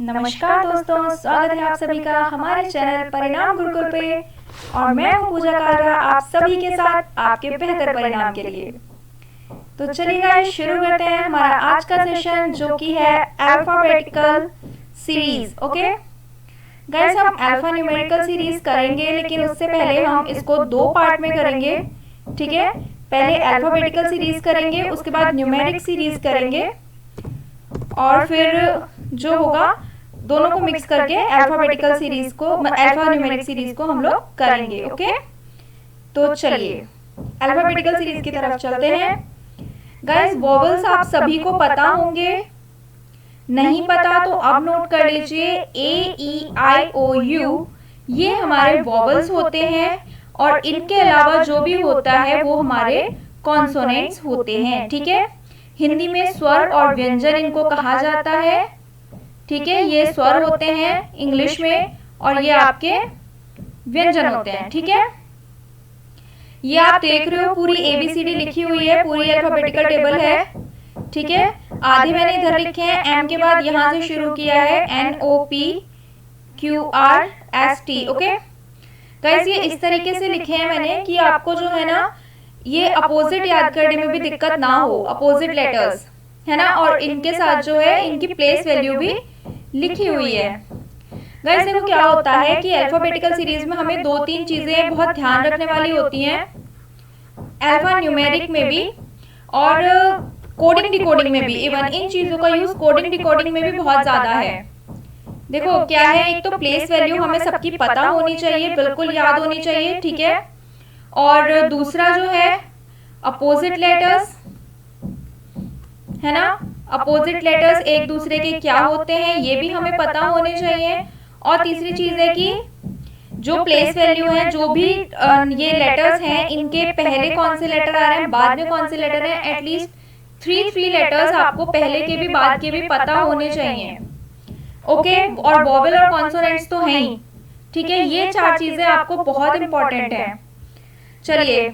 नमस्कार दोस्तों, स्वागत है आप सभी का हमारे चैनल परिणाम गुरुकुल पे। और मैं हूँ पूजा कालरा, आप सभी के साथ आपके बेहतर परिणाम के लिए। तो चलिए गाइस, शुरू करते हैं हमारा आज का सेशन, जो कि है अल्फाबेटिकल सीरीज। ओके गाइस, हम अल्फा न्यूमेरिकल सीरीज करेंगे, लेकिन उससे पहले हम इसको दो पार्ट में करेंगे। ठीक है, पहले अल्फाबेटिकल सीरीज करेंगे, उसके बाद न्यूमेरिक सीरीज करेंगे, और फिर जो होगा दोनों को मिक्स करके अल्फाबेटिकल सीरीज को, अल्फा न्यूमेरिक सीरीज को हम लोग करेंगे। ओके, तो चलिए अल्फाबेटिकल सीरीज की तरफ चलते हैं। गाइस, वोवेल्स आप सभी को पता होंगे, नहीं पता तो अब नोट कर लीजिए। ए, ई, आई, ओ, यू ये हमारे वोवेल्स होते हैं, और इनके अलावा जो भी होता है वो हमारे कॉन्सोनेंट्स होते हैं। ठीक है, हिंदी में स्वर और व्यंजन इनको कहा जाता है। ठीक है, ये स्वर होते हैं इंग्लिश में, और ये आपके व्यंजन होते हैं। ठीक है, ये आप देख रहे हो पूरी ABCD लिखी हुई है, पूरी अल्फाबेटिकल टेबल है। ठीक है, आधे मैंने इधर लिखे हैं, M के बाद यहां से शुरू किया है, NOPQRST। ओके गाइस, ये इस तरीके से लिखे हैं मैंने कि आपको जो है ना ये अपोजिट याद करने में भी दिक्कत ना हो, अपोजिट लेटर्स है ना, और इनके साथ जो है इनकी प्लेस वैल्यू भी लिखी हुई है। गाइस देखो क्या होता है कि अल्फाबेटिकल सीरीज में हमें दो तीन चीजें बहुत ध्यान रखने वाली होती हैं, अल्फा न्यूमेरिक में भी और कोडिंग डिकोडिंग में भी। इवन इन चीजों का यूज कोडिंग डिकोडिंग में भी बहुत ज्यादा है। देखो क्या है, एक तो प्लेस वैल्यू हमें सबकी पता होनी चाहिए, बिल्कुल याद होनी चाहिए। ठीक है, और दूसरा जो है अपोजिट लेटर्स है ना, अपोजिट लेटर्स एक दूसरे के क्या होते हैं ये भी हमें पता होने चाहिए। और तीसरी चीज है कि जो प्लेस वैल्यू है, जो भी ये लेटर्स हैं, इनके पहले कौन से लेटर आ रहे हैं, बाद में कौन से लेटर हैं, एटलीस्ट थ्री लेटर्स आपको पहले के भी बाद के भी पता होने चाहिए। ओके, और वोवेल और कॉन्सोनेंट्स तो हैं ही। ठीक है, ये चार चीजें आपको बहुत इंपॉर्टेंट है। चलिए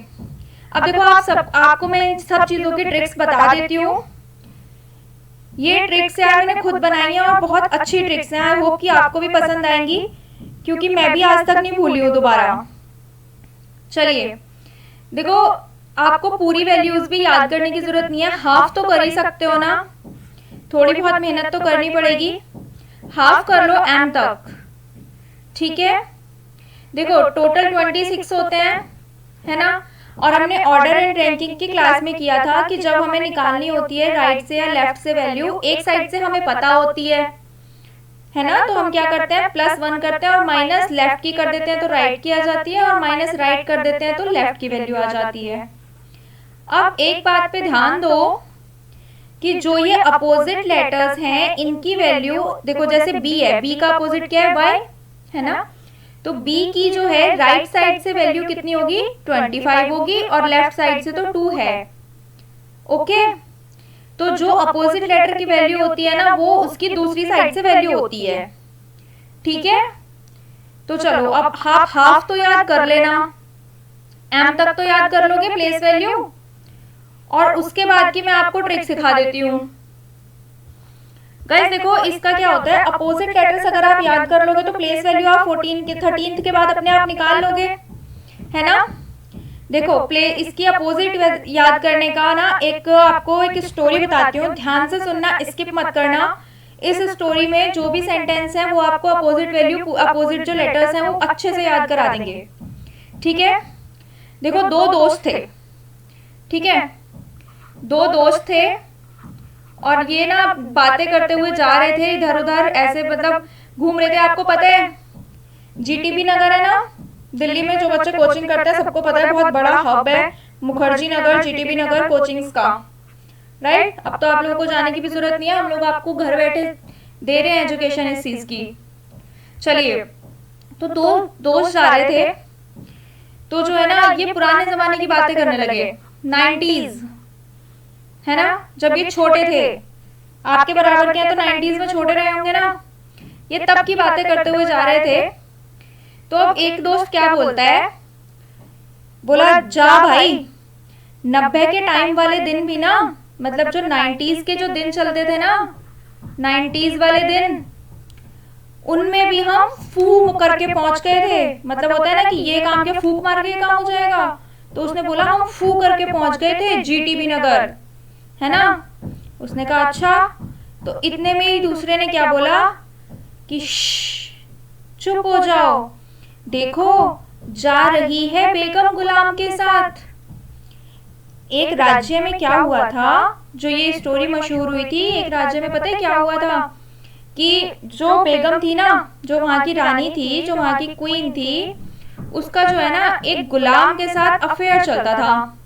अब देखो, आपको मैं इन सब चीजों की ट्रिक्स बता देती हूँ। ये ट्रिक्स यार मैंने खुद बनाई है और बहुत अच्छी ट्रिक्स हैं। आई होप कि आपको भी पसंद आएंगी, क्योंकि मैं भी आज तक नहीं भूली हूँ दोबारा। चलिए देखो, आपको पूरी वैल्यूज भी याद करने की जरूरत नहीं है, हाफ तो कर ही सकते हो ना, थोड़ी बहुत मेहनत तो करनी पड़ेगी। हाफ कर लो M तक। ठीक है, देखो टोटल 26 होते हैं, है ना। और हमने ऑर्डर एंड रैंकिंग की क्लास में किया था कि जब हमें निकालनी होती है राइट से या लेफ्ट से वैल्यू, एक साइड से हमें पता होती है ना, तो हम क्या करते हैं +1 करते हैं और माइनस लेफ्ट की कर देते हैं तो राइट की आ जाती है, और माइनस राइट कर देते हैं तो लेफ्ट की वैल्यू आ जाती है। अब एक बात पे ध्यान दो कि जो ये अपोजिट लेटर्स हैं इनकी वैल्यू देखो, जैसे B है, B का अपोजिट क्या है, Y है ना, तो B की जो है राइट साइड से वैल्यू कितनी होगी, 25 होगी, और लेफ्ट साइड से तो 2 है। ओके, तो जो अपोजिट लेटर की वैल्यू होती है ना, वो उसकी दूसरी साइड से वैल्यू होती है। ठीक है, तो चलो अब हाफ तो याद कर लेना, M तक तो याद कर लोगे प्लेस वैल्यू, और उसके बाद की मैं आपको ट्रिक सिखा देती हूँ। गाइस देखो, इसका क्या होता है, अपोजिट लेटर्स अगर आप याद कर लोगे तो प्लेस वैल्यू आप 13th के बाद अपने आप निकाल लोगे, है ना। देखो इसकी अपोजिट याद करने का ना आपको एक स्टोरी बताती हूँ, ध्यान से सुनना, स्किप मत करना। इस स्टोरी में जो भी सेंटेंस है वो आपको अपोजिट वैल्यू, अपोजिट जो लेटर्स हैं वो अच्छे से याद करा देंगे। ठीक है, देखो दो दोस्त थे। ठीक है, दो दोस्त थे और ये ना बातें करते हुए जा रहे थे इधर उधर, ऐसे मतलब घूम रहे थे। आपको पता है GTB नगर है ना, दिल्ली में जो बच्चे कोचिंग करते हैं सबको पता है, बहुत बड़ा हब है मुखर्जी नगर, GTB नगर कोचिंग्स का, राइट। अब तो आप लोगों को जाने की भी जरूरत नहीं है, हम लोग आपको घर बैठे दे रहे हैं एजुकेशन इस चीज की। चलिए, तो दो दोस्त जा रहे थे, तो जो है ना ये पुराने जमाने की बातें करने लगे, 90s है ना, जब ये छोटे थे, आपके बराबर के हैं तो 90s में छोटे रहे होंगे ना, ये तब की बातें करते हुए जा रहे थे। तो अब एक दोस्त क्या बोलता है, बोला जा भाई, 90 के टाइम वाले दिन भी ना, मतलब जो 90s के जो दिन चलते थे ना, 90s वाले दिन, उनमें भी हम फूक करके पहुंच गए थे। मतलब होता है ना कि ये काम क्या फूक मार के काम हो जाएगा, तो उसने बोला हम फूक करके पहुंच गए थे जीटीबी नगर, है ना। उसने कहा अच्छा। तो इतने में ही दूसरे ने क्या बोला कि चुप हो जाओ, देखो जा रही है बेगम गुलाम के साथ। एक राज्य में क्या हुआ था, जो ये स्टोरी मशहूर हुई थी, एक राज्य में पता है क्या हुआ था कि जो बेगम थी ना, जो वहां की रानी थी, जो वहां की क्वीन थी, उसका जो है ना एक गुलाम के साथ अफेयर चलता था,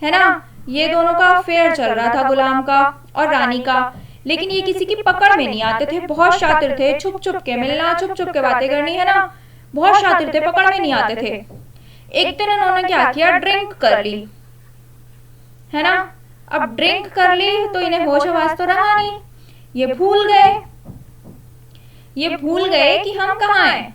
है ना। ये दोनों का अफेयर चल रहा था, गुलाम का और रानी का। लेकिन ये किसी की पकड़ में नहीं आते थे, बहुत शातिर थे, छुप छुप के मिलना, छुप छुप के बातें करनी, है ना। बहुत शातिर थे, पकड़ में नहीं आते थे। एक दिन उन्होंने क्या किया, ड्रिंक कर ली, है ना। अब ड्रिंक कर ली तो इन्हें होश हवास तो रहा नहीं, ये भूल गए कि हम कहाँ हैं।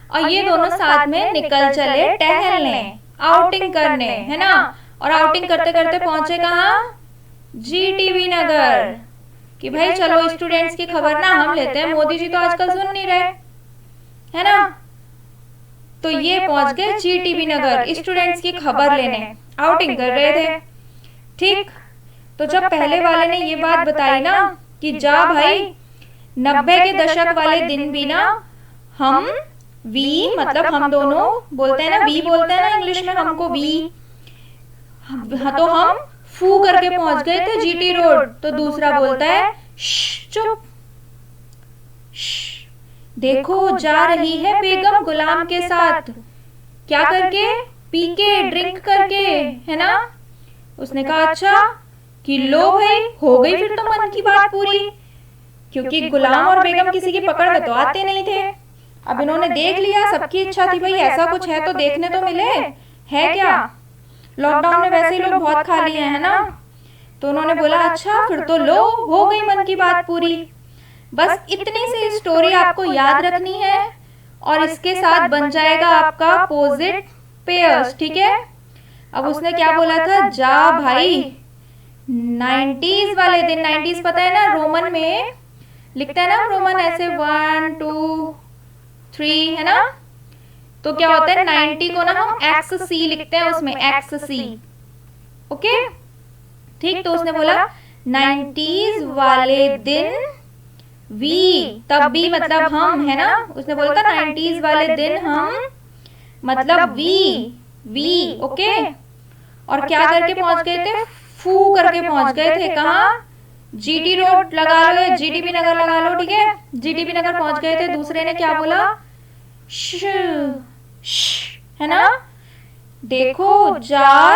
और ये दोनों साथ में निकल चले टहलने, आउटिंग करने, है ना। और आउटिंग करते करते पहुंचे कहाँ, जीटीबी नगर। कि भाई चलो स्टूडेंट्स की खबर ना हम लेते हैं, मोदी जी तो आजकल सुन नहीं रहे, है ना। तो ये पहुंच गए जीटीबी नगर, स्टूडेंट्स की खबर लेने, आउटिंग कर रहे थे। ठीक, तो जब पहले वाले ने ये बात बताई ना कि जा भाई 90 के दशक वाले दिन भी ना हम वी, मतलब हम दोनों बोलते हैं ना, वी बोलते हैं ना इंग्लिश में हमको, वी, हाँ, तो हम फू करके पहुंच गए थे जीटी रोड। तो दूसरा बोलता है चुप, देखो जा रही है बेगम गुलाम के साथ, क्या करके, पी के, ड्रिंक करके, है ना। उसने कहा अच्छा, कि लो भाई हो गई फिर तो मन की बात पूरी, क्योंकि गुलाम और बेगम किसी की पकड़ में तो आते नहीं थे। अब इन्होंने देख लिया, सबकी इच्छा थी भाई ऐसा कुछ है तो देखने तो मिले, है क्या। लॉकडाउन में वैसे ही लोग बहुत खा लिए हैं ना। तो उन्होंने बोला अच्छा फिर तो लो हो गई मन की बात पूरी। बस इतनी सी स्टोरी आपको याद रखनी है और इसके साथ बन जाएगा आपका अपोजिट पेयर्स, ठीक है। अब उसने क्या बोला था, जा भाई 90s वाले दिन, 90s पता है ना रोमन में लिखते हैं ना, रोमन ऐसे 1 2 3, है ना। तो क्या होता है 90 को ना हम XC लिखते हैं उसमें, XC, ओके। ठीक, तो उसने बोला 90s वाले दिन वी, तब भी मतलब हम, है ना। उसने बोला था 90s वाले दिन हम मतलब वी, ओके। और क्या करके पहुंच गए थे, फू करके पहुंच गए थे कहाँ, जीटी रोड लगा लो या जीटीबी नगर लगा लो, ठीक है। जीटीबी नगर पहुंच गए थे। दूसरे ने क्या बोला, है ना, देखो जा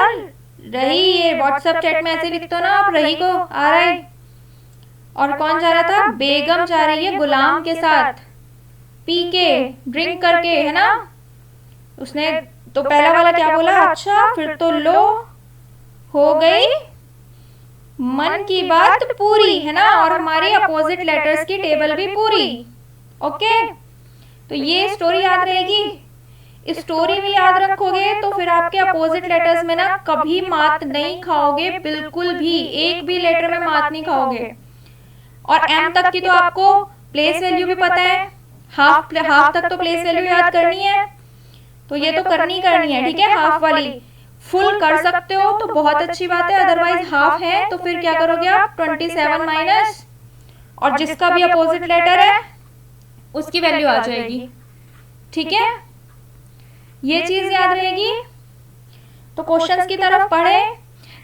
रही, ये व्हाट्सएप चैट में ऐसे लिखते हो ना आप, रही को आ रहा है। और कौन जा रहा था, बेगम जा रही है गुलाम के साथ, पी के, ड्रिंक करके, है ना। उसने तो पहला वाला क्या बोला, अच्छा फिर तो लो हो गई मन की बात पूरी, है ना। और हमारी अपोजिट लेटर्स की टेबल भी पूरी, ओके। तो ये स्टोरी याद रहेगी। स्टोरी भी याद रखोगे तो फिर आपके अपोजिट लेटर्स में ना कभी मात नहीं खाओगे, बिल्कुल भी, एक भी लेटर में मात नहीं खाओगे। और एम तक की तो आपको प्लेस वैल्यू भी पता है, हाफ तक तो प्लेस वैल्यू याद करनी है, तो ये तो करनी है, ठीक है। हाफ वाली फुल कर सकते हो तो बहुत अच्छी बात है, अदरवाइज हाफ है तो फिर क्या करोगे आप, 27 माइनस, और जिसका भी अपोजिट लेटर है उसकी वैल्यू आ जाएगी, ठीक है। ये चीज याद रहेगी। तो क्वेश्चंस की तरफ पढ़े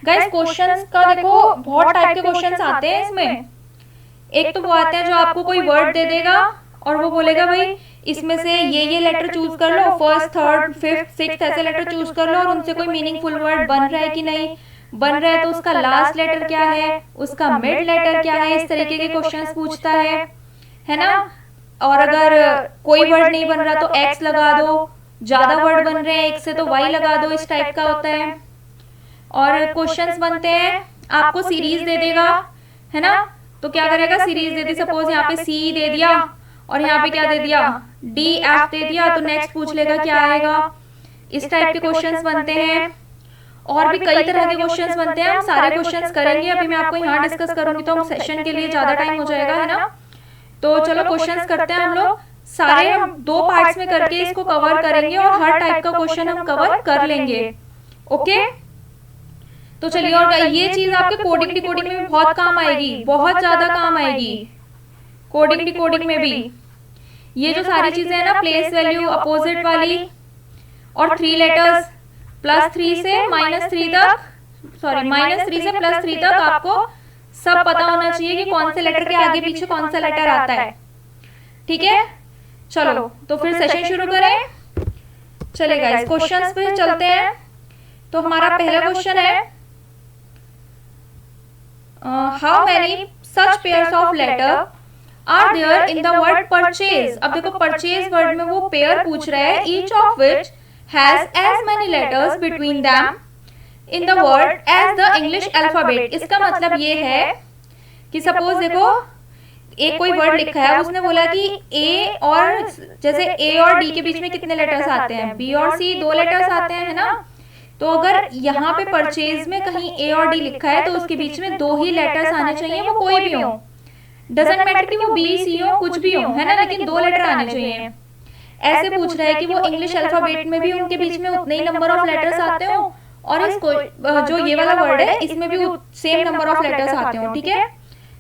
गाइस। क्वेश्चंस का देखो बहुत टाइप के क्वेश्चंस आते हैं इसमें। एक तो वो आते हैं जो आपको कोई वर्ड दे देगा और वो बोलेगा भाई इसमें से ये लेटर चूज कर लो, फर्स्ट, थर्ड, फिफ्थ, सिक्स्थ ऐसे लेटर चूज कर लो, और उनसे कोई मीनिंगफुल वर्ड बन रहा है कि नहीं बन रहा है, तो उसका लास्ट लेटर क्या है, उसका मिड लेटर क्या है, इस तरीके के क्वेश्चंस पूछता है ना। और अगर कोई वर्ड नहीं बन रहा तो एक्स लगा दो, ज्यादा वर्ड बन रहे हैं एक से तो वाई लगा दो, इस टाइप का होता है। और क्वेश्चंस बनते हैं, आपको सीरीज दे देगा, है ना। तो क्या करेगा, सीरीज दे दी, सपोज यहाँ पे सी दे दिया और यहाँ पे क्या दे दिया, डी एफ दे दिया, तो नेक्स्ट पूछ लेगा क्या आएगा। इस टाइप के क्वेश्चंस बनते हैं। और भी कई तरह के क्वेश्चंस बनते हैं, हम सारे क्वेश्चंस करेंगे, अभी मैं आपको यहाँ डिस्कस करूंगी तो हम सेशन के लिए ज्यादा टाइम हो जाएगा, है ना। तो चलो क्वेश्चंस करते हैं हम लोग। सारे हम 2 पार्ट्स में करके इसको कवर करेंगे और हर टाइप का क्वेश्चन हम कवर कर लेंगे। ओके, तो चलिए, और ये चीज आपके कोडिंग डिकोडिंग में भी बहुत काम आएगी, बहुत ज्यादा काम आएगी कोडिंग डिकोडिंग में भी। ये जो सारी चीजें है ना, प्लेस वैल्यू, अपोजिट वाली, और 3 लेटर्स +3 से -3 तक, सॉरी -3 से +3 तक आपको सब पता होना चाहिए कि कौन से लेटर के आगे पीछे कौन सा लेटर आता है। ठीक है, चलो तो फिर सेशन शुरू करें। चलिए गाइस, क्वेश्चंस पे चलते हैं। तो हमारा पहला क्वेश्चन है, how many such pairs of letter are there in the word purchase. अब देखो, परचेज वर्ड में वो पेयर पूछ रहा है, each of which has as many letters between them in the word as the English alphabet. इसका मतलब ये है कि सपोज देखो, एक कोई वर्ड लिखा है, उसने बोला कि ए और, जैसे ए और डी के बीच में कितने लेटर्स आते हैं, बी और सी 2 लेटर्स आते हैं, है ना। तो अगर यहाँ पे परचेज में कहीं ए और डी लिखा है तो उसके बीच में 2 ही लेटर्स आने चाहिए, वो कोई भी हो, डजंट मैटर कि वो बी सी हो, कुछ भी हो, है ना, लेकिन 2 लेटर आने चाहिए। ऐसे पूछ रहा है कि वो इंग्लिश अल्फाबेट में भी उनके बीच में उतने ही नंबर ऑफ लेटर्स आते हो, और इसको जो ये वाला वर्ड है इसमें भी सेम नंबर ऑफ लेटर्स आते हो। ठीक है,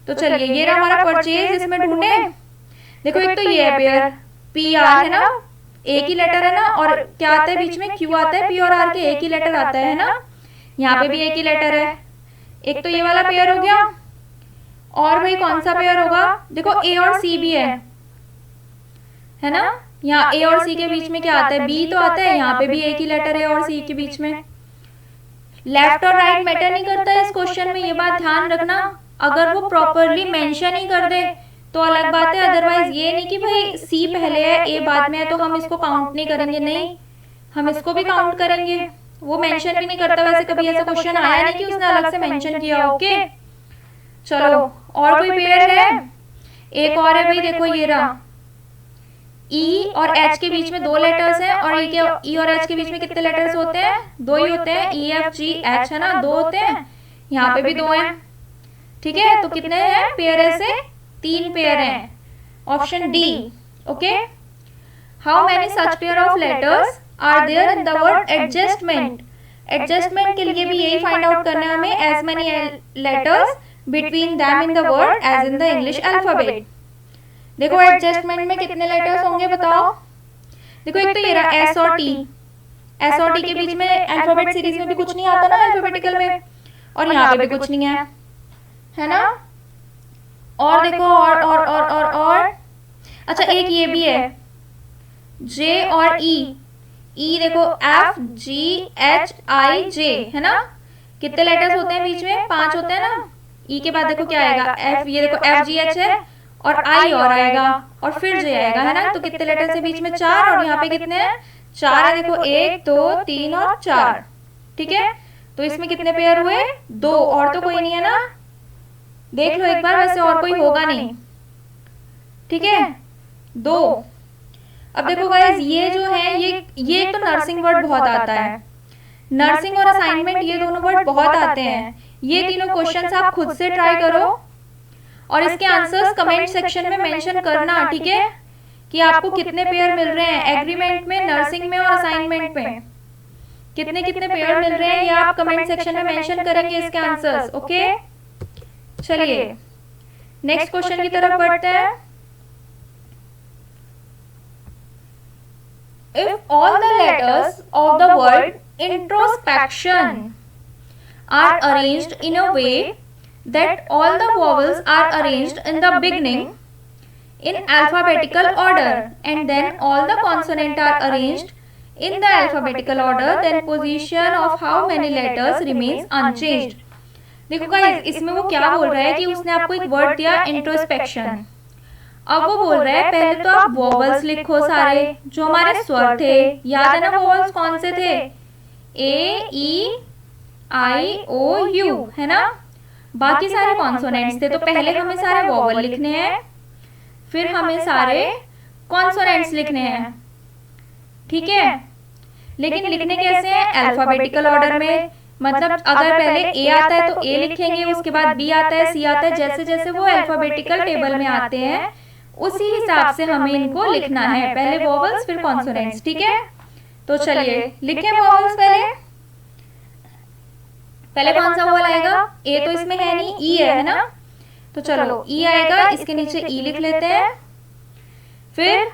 तो चलिए, ये रहा हमारा परचेज, इसमें ढूंढे। देखो, एक तो ये है पेयर पी आर, है ना, एक ही लेटर है ना, और क्या आता है बीच में, क्यू आता है, पी और आर के एक ही लेटर आता है ना, यहाँ पे भी एक ही लेटर है। एक तो ये वाला पेयर हो गया, और भाई कौन सा पेयर होगा, देखो ए और सी भी है ना, यहाँ ए और सी के बीच में क्या आता है, बी तो आता है, यहाँ पे भी एक ही लेटर है और सी के बीच में। लेफ्ट और राइट मैटर नहीं करता है इस क्वेश्चन में, ये बात ध्यान रखना। अगर वो प्रॉपरली मेंशन ही कर दे तो अलग बात है, अदरवाइज ये नहीं कि भाई सी पहले है ए बाद में है तो हम इसको काउंट नहीं करेंगे, नहीं, हम इसको भी काउंट करेंगे। वो मेंशन भी नहीं करता, वैसे कभी ऐसा क्वेश्चन आया नहीं कि उसने अलग से मेंशन किया। ओके, चलो, और कोई पेयर है, एक और है भाई, देखो ये रहा, ई और एच के बीच में 2 लेटर्स हैं, और ई और एच के बीच में कितने लेटर्स होते हैं, 2 ही होते हैं, ई एफ जी एच, है ना, 2 होते हैं, यहाँ पे भी 2 हैं। ठीक है, तो कितने हैं पेयर, ऐसे 3 पेयर हैं, option D. Okay, how many such pair of letters are there in the word adjustment. Adjustment के लिए भी यही फाइंड आउट करना है हमें, as many letters between them in the word as in the English alphabet. देखो, adjustment में कितने लेटर्स होंगे बताओ। देखो, एक तो ये रहा एस और टी, एस और टी के बीच में अल्फाबेट सीरीज में भी कुछ नहीं आता ना, अल्फाबेटिकल में, और यहाँ पे भी कुछ नहीं है ना। और देखो, और अच्छा, एक ये भी है, जे और ई देखो, एफ जी एच आई जे, है ना, कितने लेटर्स होते हैं बीच में, 5 होते हैं ना। ई के बाद देखो क्या आएगा, एफ, ये देखो एफ जी एच है, और आई और आएगा, और फिर जे आएगा, है ना। तो कितने लेटर्स है बीच में, 4, और यहाँ पे कितने हैं, 4 है। देखो, 1 2 3 और 4। ठीक है, तो इसमें कितने पेयर हुए, 2, और तो कोई नहीं है ना, देख लो एक बार, वैसे और कोई होगा नहीं। ठीक है, 2। अब देखो गाइस, ये जो है, ये एक तो नर्सिंग वर्ड बहुत आता है, नर्सिंग और असाइनमेंट, ये दोनों वर्ड बहुत आते हैं। ये तीनों क्वेश्चंस आप खुद से ट्राई करो, और इसके आंसर्स कमेंट सेक्शन में मेंशन करना। ठीक है, कि आपको कितने पेयर मिल रहे हैं एग्रीमेंट में, नर्सिंग में और असाइनमेंट में, कितने कितने पेयर मिल रहे हैं, ये आप कमेंट सेक्शन में मेंशन करेंगे इसके आंसर्स। ओके, चलिए नेक्स्ट क्वेश्चन की तरफ बढ़ते हैं। If all the letters of the word introspection are arranged in a way that all the vowels are arranged in the beginning in alphabetical order and then all the consonants are arranged in the alphabetical order, then position of how many letters remains unchanged। देखो guys, इसमें वो क्या बोल रहा है कि उसने आपको एक वर्ड दिया इंट्रोस्पेक्शन। अब वो बोल रहा है पहले तो आप वॉवल्स लिखो सारे, जो हमारे स्वर थे, याद है ना वॉवल्स कौन से थे, ए ई आई ओ यू, है ना। बाकी सारे कॉन्सोनेंट्स थे, तो पहले हमें सारे वॉवल लिखने हैं, फिर हमें सारे कॉन्सोनेंट्स लिखने हैं। ठीक है, लेकिन लिखने कैसे हैं, अल्फाबेटिकल ऑर्डर में, मतलब अगर पहले ए आता है तो ए लिखेंगे, उसके बाद बी आता है, सी आता है, जैसे जैसे वो अल्फाबेटिकल टेबल में आते हैं उसी हिसाब से हमें इनको लिखना है, पहले वॉवल्स फिर कॉन्सोनेंट्स, ठीक है। तो चलिए लिखें वॉवल्स पहले। पहले कौन सा वॉवल आएगा, ए तो इसमें है नहीं, ई है ना, तो चलो ई आएगा, इसके नीचे ई लिख लेते हैं। फिर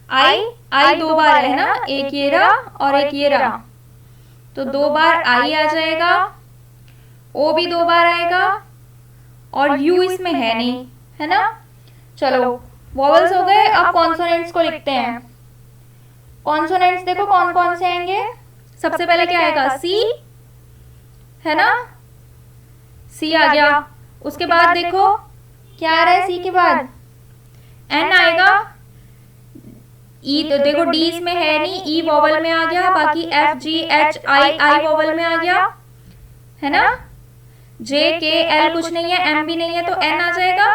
आई, आई दो बार है ना, एक ये रहा और एक ये रहा, तो 2 बार आई आ जाएगा। ओ भी 2 बार आएगा और यू इसमें है नहीं, है ना। चलो वॉवल्स हो गए, अब कॉन्सोनेंट्स को लिखते हैं। कॉन्सोनेंट्स देखो कौन कौन से आएंगे। सबसे पहले क्या आएगा, सी, है ना, सी आ गया। उसके बाद देखो क्या आ रहा है, सी के बाद एन आएगा। ई तो देखो डी इसमें है नहीं, ई वॉवल में आ गया, बाकी F G H I, I vowel में आ गया, है ना। जे के एल कुछ नहीं है, एम भी नहीं है, तो एन आ जाएगा।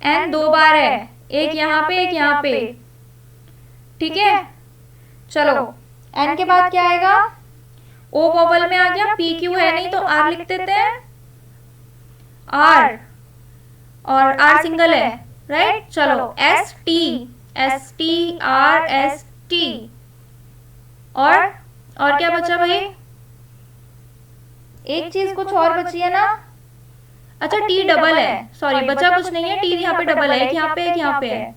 एन 2 बार है, एक यहाँ पे एक यहाँ पे, ठीक है। चलो एन के बाद क्या आएगा, ओ वॉवल में आ गया, पी क्यू है नहीं तो आर लिख देते हैं, आर, और आर सिंगल है, राइट। चलो S T, S T R S T, और क्या बचा भाई, एक चीज कुछ और बची है ना, अच्छा टी डबल है, सॉरी बचा कुछ नहीं है, टी यहाँ पे डबल है, एक यहाँ पे एक यहाँ पे है,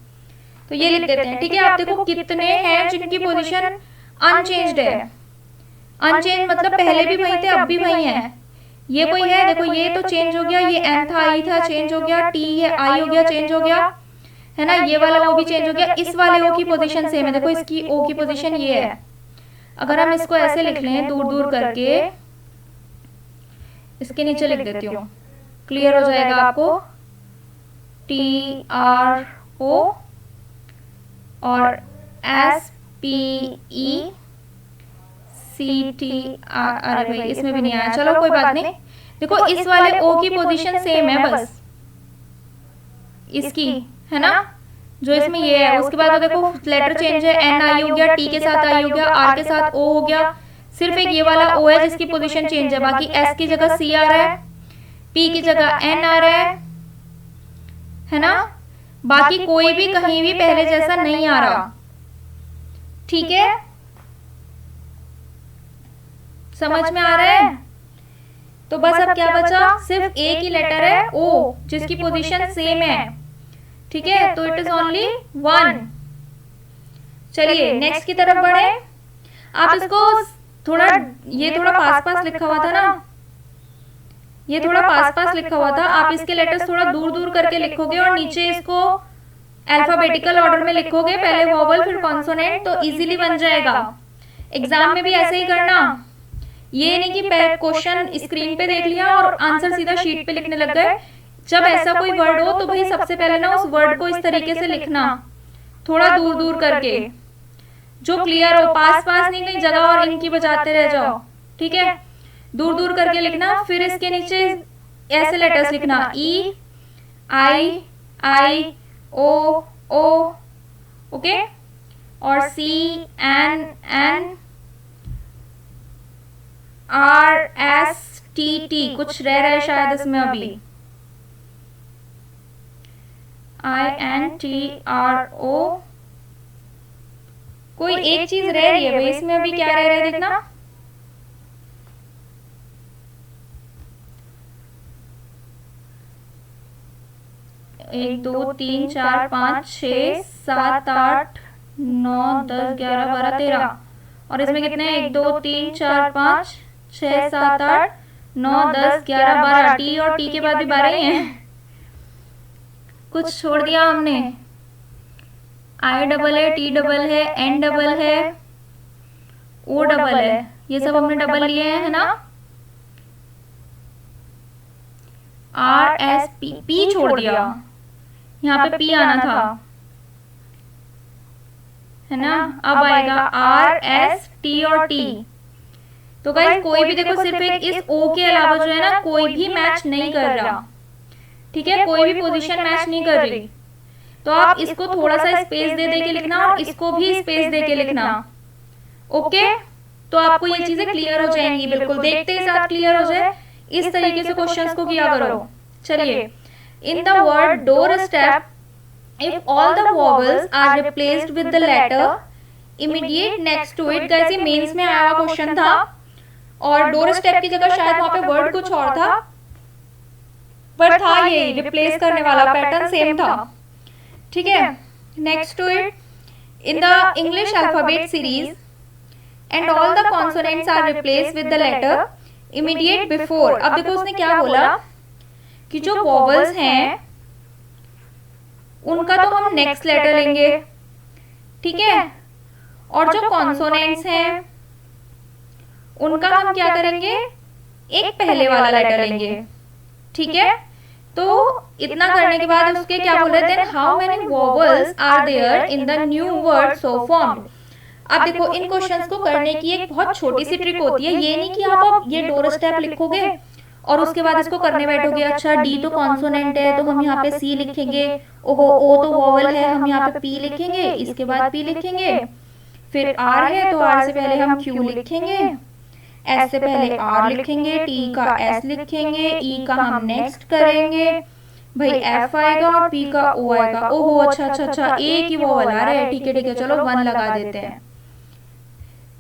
तो ये लिख देते हैं, ठीक है। आप देखो कितने हैं जिनकी पोजीशन अनचेंज्ड है। अनचेंज मतलब पहले भी वही थे अब भी वही है। ये कोई है, देखो ये तो चेंज हो गया, ये एन था आई था चेंज हो गया, टी है आई हो गया चेंज हो गया, है ना। ये वाला ओ भी चेंज हो गया, इस वाले ओ की पोजीशन सेम है, देखो इसकी ओ की पोजीशन ये है। अगर हम इसको ऐसे लिख लें दूर दूर करके, इसके नीचे लिख देती हूँ, क्लियर हो जाएगा आपको, टी आर ओ और S P E C T R, अरे भाई इसमें भी नहीं आया, चलो कोई बात नहीं। देखो इस वाले ओ की पोजीशन सेम है बस इसकी, है ना, जो इसमें ये है। उसके बाद देखो लेटर चेंज है, एन आई हो गया, टी के साथ आई हो गया, आर के साथ ओ हो गया, सिर्फ एक ये वाला ओ है जिसकी पोजीशन चेंज है, बाकी एस की जगह सी आ रहा है, पी की जगह एन आ रहा है ना। बाकी कोई भी कहीं भी पहले जैसा नहीं आ रहा, ठीक है, समझ में आ रहा है। तो बस अब क्या बचा, सिर्फ एक ही लेटर है ओ जिसकी पोजीशन सेम है, ठीक है, तो इट इज ओनली 1। चलिए नेक्स्ट की तरफ बढ़े। आप इसको थोड़ा, ये थोड़ा पास पास लिखा हुआ था ना, ये थोड़ा पास पास लिखा हुआ था, आप इसके लेटर्स थोड़ा दूर दूर करके लिखोगे और नीचे इसको अल्फाबेटिकल ऑर्डर में लिखोगे, पहले वॉवल फिर कॉन्सोनेंट, तो इजीली बन जाएगा। एग्जाम में भी ऐसे ही करना, ये नहीं कि क्वेश्चन स्क्रीन पे देख लिया और आंसर सीधा शीट पे लिखने लग गए। जब ऐसा कोई वर्ड हो तो भाई सबसे पहले ना उस वर्ड को इस तरीके से लिखना, थोड़ा दूर दूर करके, जो क्लियर हो, पास पास नहीं कहीं जगह और इनकी बजाते रह जाओ, ठीक है, दूर दूर करके लिखना। फिर इसके नीचे ऐसे लेटर्स लिखना, ई आई आई ओ ओ, ओके, और C N N R S T T, कुछ रह रहा है शायद इसमें अभी, I N T R O, कोई एक चीज रह रही है भाई इसमें, अभी क्या रह रहा है देखना, 1 2 3 4 5 6 7 8 9 10 11 12 13, और इसमें कितने हैं, 1 2 3 4 5 6 7 8 9 10 11 12, टी और टी के बाद भी 12 ही हैं, कुछ छोड़ दिया हमने, आई डबल है, टी डबल है, एन डबल है, ओ डबल है, ये सब हमने डबल लिए हैं, है ना। आर एस पी, पी छोड़ दिया, यहाँ पे पी आना था, है ना। अब आएगा आर एस टी और टी। तो गाइस कोई भी देखो सिर्फ एक इस ओ के अलावा जो है ना कोई भी मैच नहीं कर रहा, ठीक है, कोई भी पोजीशन मैच नहीं कर रही, तो आप इसको थोड़ा सा स्पेस दे दे के लिखना और इसको भी स्पेस दे के लिखना, ओके। तो आपको ये चीजें क्लियर हो जाएंगी, बिल्कुल देखते ही साथ क्लियर हो जाए, इस तरीके से क्वेश्चंस को किया करो। चलिए, in the word door step if all the vowels are replaced with the letter immediate next to it. Guys ये मेंस में आया हुआ क्वेश्चन था और डोर स्टेप की जगह शायद वहां पे वर्ड कुछ और था, पर था यही, रिप्लेस करने वाला पैटर्न सेम था, ठीक है। Next to it, in the English alphabet series and all the consonants are replaced with the letter immediate before. अब देखो उसने क्या बोला कि जो वॉवल्स हैं उनका तो हम नेक्स्ट लेटर लेंगे, ठीक है, और जो कॉन्सोनेंट्स हैं उनका हम क्या करेंगे, एक पहले वाला लेटर लेंगे, ठीक है। तो इतना करने के बाद उसके क्या बोल रहे थे, how many vowels are there in the new word so formed. अब देखो इन क्वेश्चंस को करने की एक बहुत छोटी सी ट्रिक होती है, ये नहीं कि आप अब ये डोर स्टेप लिखोगे और उसके बाद इसको करने बैठोगे, अच्छा डी तो कॉन्सोनेंट है तो हम यहाँ पे सी लिखेंगे, ओहो ओ तो वॉवल है हम यहाँ पे पी लिखेंगे, इसके बाद पी लिखेंगे, फिर आर है तो आर से पहले हम क्यू लिखेंगे, एस से पहले आर लिखेंगे, टी का एस लिखेंगे, ई का हम नेक्स्ट करेंगे, भाई एफ आएगा और पी का ओ आएगा, ओहो अच्छा अच्छा अच्छा एक ही वॉवल आ रहा है, ठीक है चलो 1 लगा देते हैं।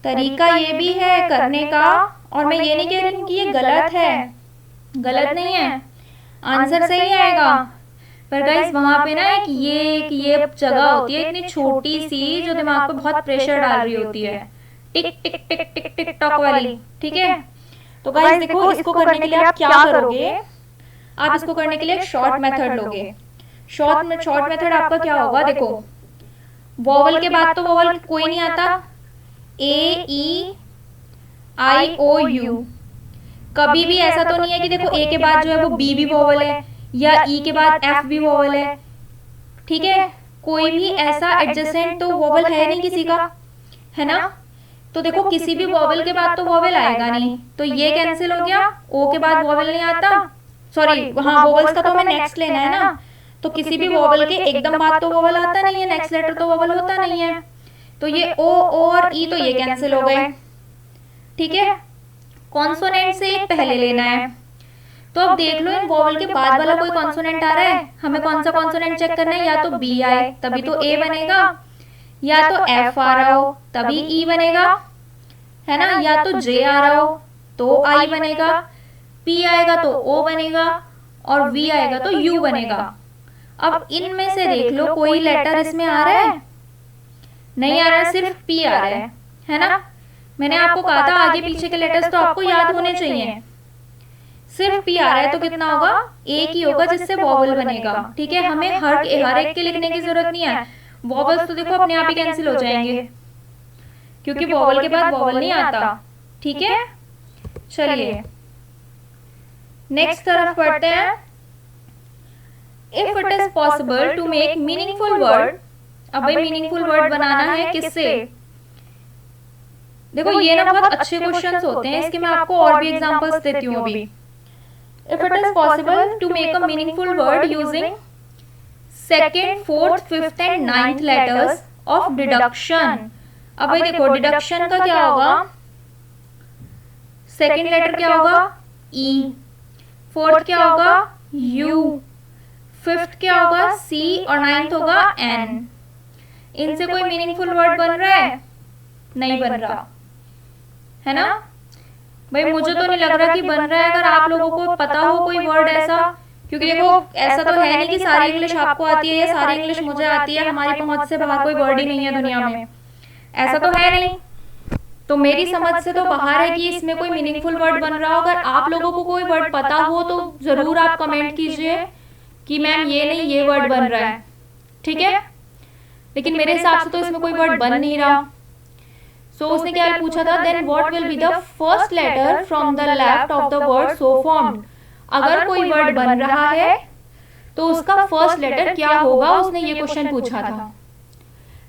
तरीका ये भी है करने का, और मैं ये नहीं कह रही हूँ कि ये गलत है, गलत नहीं है, आंसर सही आएगा, पर गाइस वहां पे ना एक ये जगह होती है इतनी छोटी सी जो दिमाग पे बहुत प्रेशर डाल रही होती है, टिक टिक टिक टिक टिक टॉक वाली, ठीक है। तो गाइस देखो इसको करने के लिए आप क्या करोगे, आप इसको करने के लिए एक शॉर्ट मेथड लोगे। शॉर्ट मेथड आपका क्या होगा, देखो वॉवल के बाद तो वॉवल कोई नहीं आता, ए ई आई ओ यू, कभी भी ऐसा तो नहीं है कि देखो ए के बाद जो है वो बी भी वॉवल है या ई के बाद एफ भी वॉवल है, ठीक है, कोई भी ऐसा एडजेसेंट तो वॉवल है नहीं किसी का, है ना। तो देखो किसी भी वॉवल के बाद तो वॉवल आएगा नहीं, तो ये कैंसिल हो गया, ओ के बाद वॉवल नहीं आता, सॉरी हाँ वॉवल्स का तो हमें नेक्स्ट लेना है ना, तो किसी भी वॉवल के एकदम बाद तो वॉवल आता नहीं है, नेक्स्ट लेटर तो वॉवल होता नहीं है, तो ये ओ और ई तो ये कैंसिल हो गए, ठीक है। कॉन्सोनेंट से एक पहले लेना है, तो अब देख लो इन वॉवल के बाद वाला कोई कॉन्सोनेंट आ रहा है, हमें कौन सा कॉन्सोनेंट चेक करना है, या तो बी आए तभी तो ए बनेगा, या तो एफ आ रहा हो तभी ई बनेगा, है ना, या तो जे आ रहा हो तो आई बनेगा, पी आएगा तो ओ बनेगा और वी आएगा तो यू बनेगा। अब इनमें से देख लो कोई लेटर इसमें आ रहा है, नहीं आ रहा है, सिर्फ पी आ रहा है ना। मैंने आपको कहा था आगे पीछे के लेटर्स तो आपको याद होने चाहिए, सिर्फ पी आ रहा है तो कितना होगा, एक ही होगा जिससे वॉवल बनेगा, ठीक है। हमें हर एक के लिखने की जरूरत नहीं है, वॉवल्स तो देखो अपने आप ही कैंसिल हो जाएंगे क्योंकि वॉवल के बाद वॉवल नहीं आता, ठीक है। चलिए नेक्स्ट तरफ पढ़ते हैं। If it is possible to make meaningful word, अब भाई मीनिंगफुल वर्ड बनाना है किससे, देखो ये ना बहुत अच्छे क्वेश्चंस होते हैं, इसके मैं आपको और भी एग्जांपल्स देती हूँ अभी। If it is possible to make a meaningful word using second, fourth, fifth and 9th letters of deduction. अब भाई देखो डिडक्शन का क्या होगा, सेकेंड लेटर क्या होगा ई, फोर्थ क्या होगा यू, फिफ्थ क्या होगा सी और 9th होगा एन। इनसे कोई मीनिंगफुल वर्ड बन रहा है, नहीं बन रहा है ना भाई, मुझे तो नहीं लग रहा कि बन रहा है। अगर आप लोगों को पता हो कोई वर्ड ऐसा, क्योंकि देखो ऐसा तो है नहीं कि सारी इंग्लिश आपको आती है या सारी इंग्लिश मुझे आती है, हमारी पहुंच से बाहर कोई वर्ड ही नहीं है दुनिया में, ऐसा तो है नहीं। तो मेरी समझ से तो बाहर है कि इसमें कोई मीनिंगफुल वर्ड बन रहा हो। अगर आप लोगों को कोई वर्ड पता हो तो जरूर आप कमेंट कीजिए कि मैम ये नहीं ये वर्ड बन रहा है, ठीक है। लेकिन मेरे हिसाब से तो इसमें कोई वर्ड बन नहीं रहा। सो उसने क्या पूछा था, then what will be the first letter from the left of the word so formed. अगर कोई वर्ड बन रहा है तो उसका फर्स्ट लेटर क्या होगा, उसने ये क्वेश्चन पूछा था।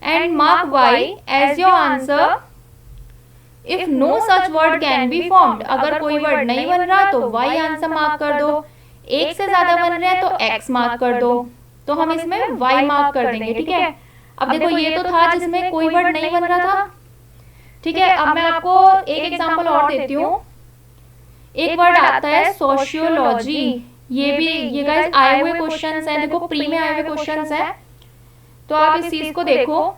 And mark Y as your answer if no such word can be formed. अगर कोई वर्ड नहीं बन रहा तो वाई आंसर मार्क कर दो, एक से ज्यादा बन रहे हैं तो एक्स मार्क कर दो, तो हम इसमें वाई मार्क कर देंगे, ठीक है। अब देखो ये तो था जिसमें कोई वर्ड नहीं बन रहा था, ठीक है। अब मैं आपको एक एग्जांपल और देती हूँ। एक वर्ड आता है सोशियोलॉजी, ये गाइस आए हुए क्वेश्चंस हैं, देखो प्री में आए हुए क्वेश्चंस हैं। तो आप इस चीज को देखो,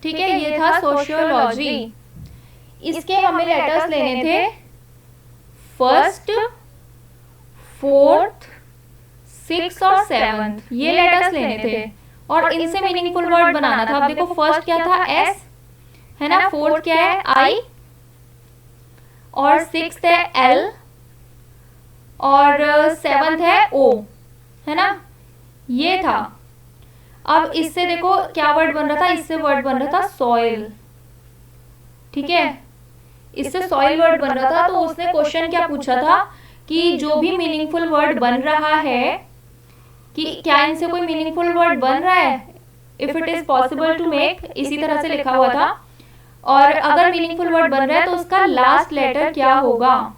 ठीक है। ये था सोशियोलॉजी। इसके हमें लेटर्स लेने थे फर्स्ट, फोर्थ, सिक्स और सेवंथ, ये लेटर्स लेने थे और इनसे मीनिंगफुल वर्ड बनाना था। अब देखो फर्स्ट क्या था, एस है ना, फोर्थ क्या है, आई, और सिक्स्थ है एल, और सेवंथ है ओ, है ना, ये था। अब इससे देखो क्या वर्ड बन रहा था, इससे वर्ड बन रहा था सॉइल, ठीक है, इससे सॉइल वर्ड बन रहा था। तो उसने क्वेश्चन क्या पूछा था कि जो भी मीनिंगफुल वर्ड बन रहा है, कि क्या इनसे कोई मीनिंगफुल वर्ड बन रहा है, if it is possible to make, इसी तरह से लिखा हुआ था। और अगर मीनिंगफुल वर्ड बन रहा है तो उसका लास्ट लेटर क्या होगा।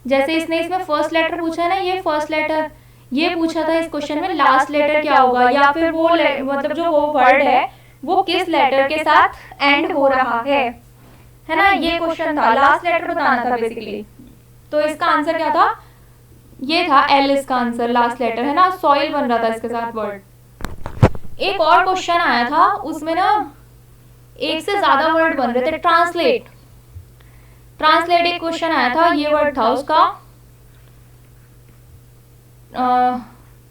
जैसे इसने इसमें फर्स्ट लेटर पूछा है ना, ये फर्स्ट लेटर, ये पूछा था इस क्वेश्चन में लास्ट लेटर क्या होगा, या फिर वो मतलब जो वो वर्ड है वो किस लेटर के साथ एंड हो रहा है ना, ये क्वेश्चन था, लास्ट लेटर बताना था बेसिकली। तो इसका आंसर क्या था, ये था एल, इसका आंसर लास्ट लेटर है ना, सॉइल बन रहा था इसके साथ वर्ड। एक और क्वेश्चन आया था, उसमें ना एक से ज्यादा वर्ड बन रहे थे, ट्रांसलेट, ट्रांसलेट एक क्वेश्चन आया था, ये वर्ड था उसका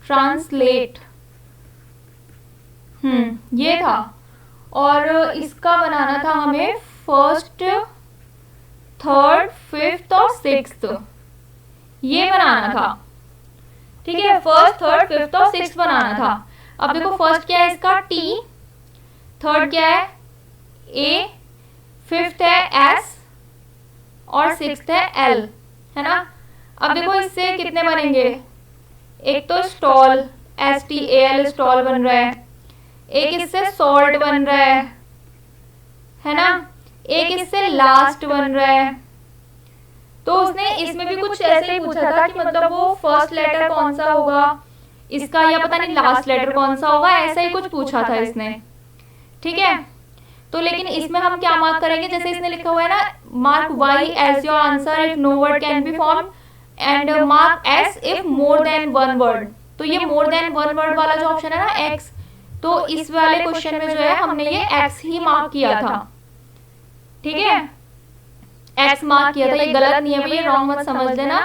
ट्रांसलेट, ये था। और इसका बनाना था हमें फर्स्ट, थर्ड, फिफ्थ और सिक्स्थ, ये बनाना था, ठीक है। फर्स्ट, थर्ड, फिफ्थ और सिक्स्थ बनाना था। अब देखो फर्स्ट क्या है इसका, टी, थर्ड क्या है, ए, फिफ्थ है एस और सिक्स्थ है एल, है ना। अब देखो इससे कितने बनेंगे, एक तो stall, S T A L, stall बन रहा है, एक इससे सॉल्ट बन रहा है ना, एक इससे लास्ट बन रहा है। तो उसने इसमें भी कुछ ऐसे ही पूछा था कि मतलब वो फर्स्ट लेटर कौन सा होगा इसका, या पता नहीं लास्ट लेटर कौन सा होगा, ऐसा ही कुछ पूछा था इसने, ठीक है। तो लेकिन इसमें हम क्या मार्क करेंगे, जैसे इसने लिखा हुआ है ना, mark Y as your answer if no word can be form and mark S if more than one word. तो ये मोर देन वन वर्ड वाला जो ऑप्शन है ना, एक्स, तो इस वाले क्वेश्चन में जो है हमने ये एक्स ही मार्क किया था, ठीक है, एक्स मार्क किया था। ये गलत नहीं है भैया, रॉन्ग मत समझ लेना,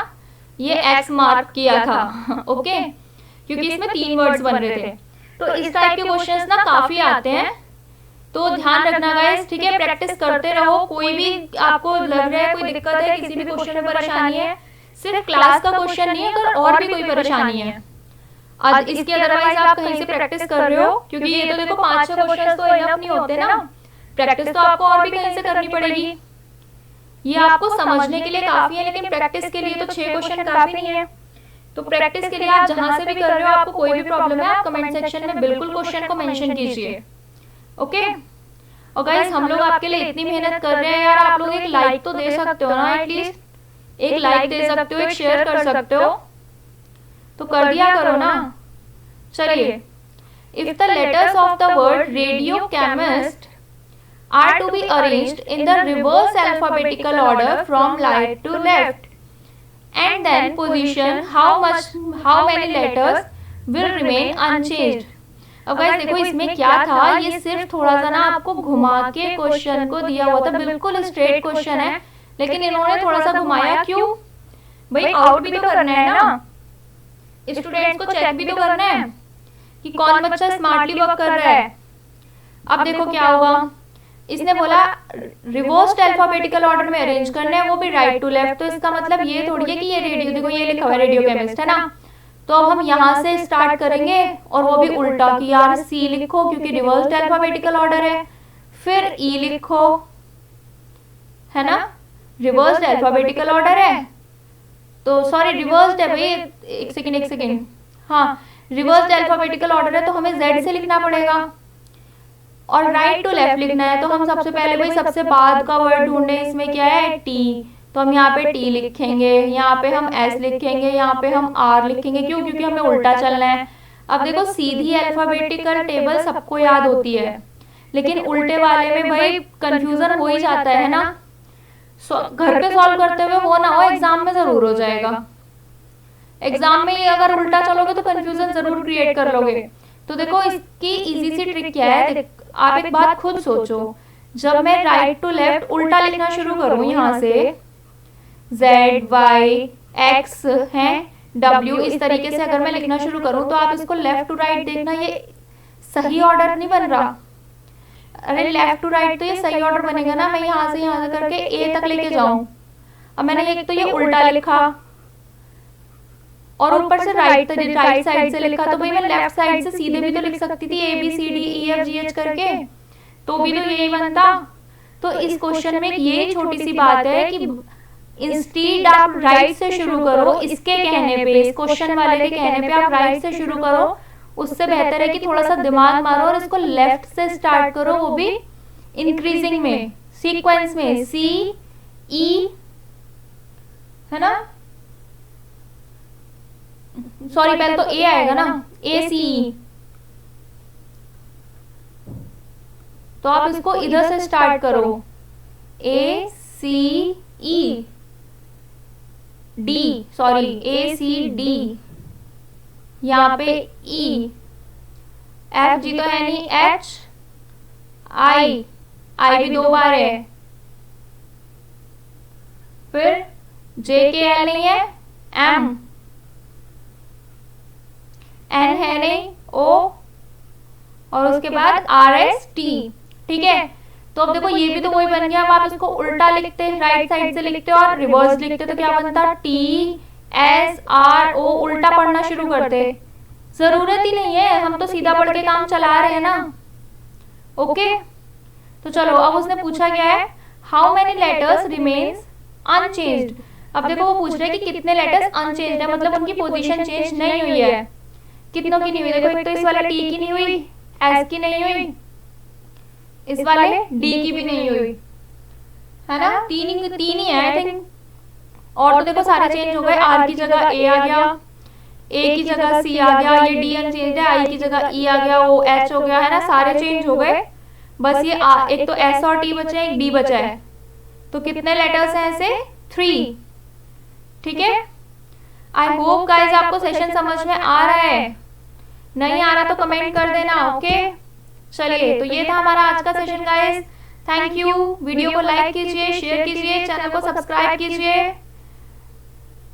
ये एक्स मार्क किया था, ओके, क्योंकि इसमें 3 वर्ड्स बन रहे थे। तो इस टाइप के क्वेश्चंस ना काफी आते हैं, तो ध्यान रखना गाइस, ठीक है, प्रैक्टिस करते रहो। कोई भी आपको लग रहा है कोई दिक्कत है, किसी भी क्वेश्चन में परेशानी है, सिर्फ क्लास का क्वेश्चन नहीं है, अगर और भी कोई परेशानी है, आज इसके अदरवाइज आप कहीं से प्रैक्टिस कर रहे हो, क्योंकि ये तो देखो 5-6 क्वेश्चन तो इनफ नहीं होते ना, प्रैक्टिस तो आपको और भी कहीं से करनी पड़ेगी। ये आपको समझने के लिए काफी है, लेकिन प्रैक्टिस के लिए तो 6 क्वेश्चन काफी नहीं है। तो प्रैक्टिस के लिए आप जहां से भी कर रहे हो, आपको कोई भी प्रॉब्लम है, आप कमेंट सेक्शन में बिल्कुल क्वेश्चन को मेंशन कीजिए, ओके। और गाइस हम लोग आपके लिए इतनी मेहनत कर रहे हैं यार, आप लोग एक लाइक तो दे सकते हो ना, एटलीस्ट एक लाइक दे सकते हो, एक शेयर कर सकते हो, तो कर दिया करो ना। चलिए, if the letters of the word radio chemist are to be arranged in the reverse alphabetical order from right to left and then position how many letters will remain unchanged। अब गाइस देखो इसमें क्या था, ये सिर्फ थोड़ा सा ना आपको घुमा के क्वेश्चन को दिया हुआ था, बिल्कुल स्ट्रेट क्वेश्चन है, लेकिन इन्होंने थोड़ा सा घुमाया, क्यों भाई, आउट भी तो करना है ना, स्टूडेंट्स को चेक भी तो करना है कि कौन बच्चा स्मार्टली वर्क कर रहा है। अब देखो क्या होगा, इसने बोला रिवर्स्ड अल्फाबेटिकल ऑर्डर में अरेंज करना है, वो भी राइट टू लेफ्ट। तो इसका मतलब ये थोड़ी है कि ये रेडियो, देखो ये लिखा हुआ है रेडियो केमिस्ट, है ना, तो अब हम यहाँ से स्टार्ट करेंगे और वो भी उल्टा, कि यार सी लिखो क्योंकि रिवर्स्ड अल्फाबेटिकल ऑर्डर है, फिर ई लिखो, है ना, रिवर्स्ड अल्फाबेटिकल ऑर्डर है, तो सॉरी रिवर्स्ड है भाई, एक सेकेंड, हाँ रिवर्स्ड अल्फाबेटिकल ऑर्डर है, तो हमें जेड से लिखना पड़ेगा, और राइट टू लेफ्ट लिखना है, तो हम सबसे पहले भाई सबसे बाद का वर्ड ढूंढे, इसमें क्या है, टी, तो हम यहाँ पे टी लिखेंगे, यहाँ पे हम एस लिखेंगे, यहाँ पे हम आर लिखेंगे, क्यों, क्योंकि हमें उल्टा चलना है। अब देखो सीधी अल्फाबेटिकल टेबल सबको याद होती है, लेकिन उल्टे वाले में भाई कंफ्यूजन हो ही जाता है ना, घर पे सॉल्व करते हुए हो ना हो, एग्जाम में जरूर हो जाएगा। एग्जाम में अगर उल्टा चलोगे तो कंफ्यूजन जरूर क्रिएट कर लोगे, तो देखो इसकी इजी सी ट्रिक क्या है, आप एक बात खुद सोचो, जब मैं राइट टू लेफ्ट उल्टा लिखना शुरू करूं यहाँ से Z Y X है W, इस तरीके से अगर मैं लिखना शुरू करूं तो आप इसको लेफ्ट टू राइट देखना, ये सही ऑर्डर नहीं बन रहा। अरे लेफ्ट टू राइट तो ये सही ऑर्डर बनेगा ना, मैं यहाँ से करके ए तक लेके जाऊं। अब मैंने एक तो ये उल्टा लिखा और ऊपर से राइट साइड से लिखा, तो भाई मैं लेफ्ट साइड से सीधे भी तो लिख सकती थी ABCDEFGH करके, तो भी तो यही बनता। तो इस क्वेश्चन में ये छोटी सी बात है कि इंस्टीड आप राइट से शुरू करो, इसके कहने पे, इस क्वेश्चन वाले के कहने पे आप राइट से शुरू करो, उससे बेहतर है कि थोड़ा सा दिमाग मारो और इसको लेफ्ट से स्टार्ट करो, वो भी इंक्रीजिंग में, सीक्वेंस में, CE है ना, सॉरी पहले तो A आएगा ना, ACE, तो आप इसको इधर से स्टार्ट करो, ACE D, सॉरी ACD, यहाँ पे E, FG तो है नहीं, I भी 2 बार है, फिर JKL नहीं है, M, N है नहीं, O, और उसके बाद RST, ठीक है। तो अब देखो ये भी तो वही बन गया। अब आप इसको उल्टा लिखते, राइट साइड से लिखते और रिवर्स लिखते तो क्या बनता, TSRO, उल्टा पढ़ना शुरू करते। जरूरत ही नहीं है, हम तो सीधा पढ़ के काम चला रहे हैं ना। ओके, तो चलो अब उसने पूछा क्या है, how many letters remains unchanged. अब देखो वो पूछ रहे हैं कि कितने लेटर्स अनचेंज्ड है, मतलब उनकी पोजीशन चेंज नहीं हुई है। कितनों की नहीं हुई, देखो एक तो इस वाले T की नहीं हुई, S की नहीं हुई, इस वाले D की भी नहीं हुई, है ना, तीन ही है आई थिंक। और तो देखो सारे चेंज हो गए, R की जगह A आ गया, A की जगह C आ गया, ये D अनचेंज्ड है, I की जगह E आ गया, वो H हो गया, है ना, सारे चेंज हो गए। बस ये एक तो S और T बचे, एक D बचा है। तो कितने लेटर्स हैं ऐसे, 3, ठीक है। आई होप गाइस आपको सेशन समझ में आ रहा है, नहीं आ रहा तो कमेंट कर देना। ओके चलिए, तो ये था हमारा आज का session guys. Thank you, video को लाइक कीजिए, शेयर कीजिए, चैनल को सब्सक्राइब कीजिए।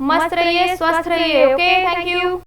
मस्त रहिए, स्वस्थ रहिए। Okay, thank you.